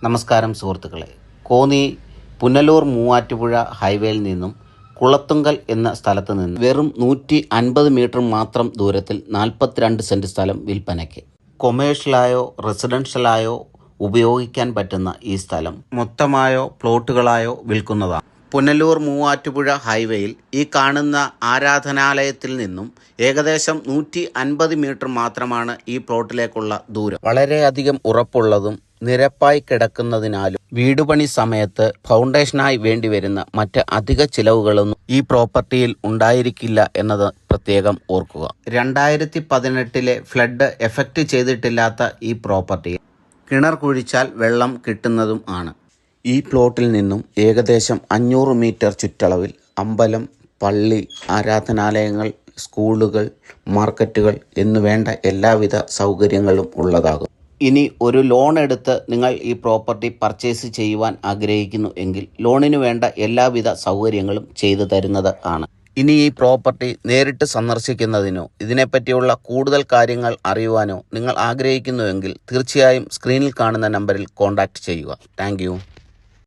നമസ്കാരം സുഹൃത്തുക്കളെ. കോന്നി പുനലൂർ മൂവാറ്റുപുഴ ഹൈവേയിൽ നിന്നും കുളത്തുങ്കൽ എന്ന സ്ഥലത്ത് നിന്ന് വെറും 150 മീറ്റർ മാത്രം ദൂരത്തിൽ 42 സെൻറ്റ് സ്ഥലം വിൽപ്പനയ്ക്ക്. കൊമേഴ്ഷ്യലായോ റെസിഡൻഷ്യലായോ ഉപയോഗിക്കാൻ പറ്റുന്ന ഈ സ്ഥലം മൊത്തമായോ പ്ലോട്ടുകളായോ വിൽക്കുന്നതാണ്. പുനലൂർ മൂവാറ്റുപുഴ ഹൈവേയിൽ ഈ കാണുന്ന ആരാധനാലയത്തിൽ നിന്നും ഏകദേശം 150 മീറ്റർ മാത്രമാണ് ഈ പ്ലോട്ടിലേക്കുള്ള ദൂരം. വളരെയധികം ഉറപ്പുള്ളതും നിരപ്പായി കിടക്കുന്നതിനാലും വീടുപണി സമയത്ത് ഫൗണ്ടേഷനായി വേണ്ടിവരുന്ന മറ്റ് അധിക ചിലവുകളൊന്നും ഈ പ്രോപ്പർട്ടിയിൽ ഉണ്ടായിരിക്കില്ല എന്നത് പ്രത്യേകം ഓർക്കുക. 2018 ഫ്ലഡ് എഫക്റ്റ് ചെയ്തിട്ടില്ലാത്ത ഈ പ്രോപ്പർട്ടിയിൽ കിണർ കുഴിച്ചാൽ വെള്ളം കിട്ടുന്നതും ആണ്. ഈ പ്ലോട്ടിൽ നിന്നും ഏകദേശം 500 മീറ്റർ ചുറ്റളവിൽ അമ്പലം, പള്ളി, ആരാധനാലയങ്ങൾ, സ്കൂളുകൾ, മാർക്കറ്റുകൾ എന്നുവേണ്ട എല്ലാവിധ സൗകര്യങ്ങളും ഉള്ളതാകും. ഇനി ഒരു ലോൺ എടുത്ത് നിങ്ങൾ ഈ പ്രോപ്പർട്ടി പർച്ചേസ് ചെയ്യുവാൻ ആഗ്രഹിക്കുന്നു എങ്കിൽ ലോണിന് വേണ്ട എല്ലാവിധ സൗകര്യങ്ങളും ചെയ്തു തരുന്നത് ആണ്. ഇനി ഈ പ്രോപ്പർട്ടി നേരിട്ട് സന്ദർശിക്കുന്നതിനോ ഇതിനെപ്പറ്റിയുള്ള കൂടുതൽ കാര്യങ്ങൾ അറിയുവാനോ നിങ്ങൾ ആഗ്രഹിക്കുന്നുവെങ്കിൽ തീർച്ചയായും സ്ക്രീനിൽ കാണുന്ന നമ്പറിൽ കോൺടാക്റ്റ് ചെയ്യുക. താങ്ക്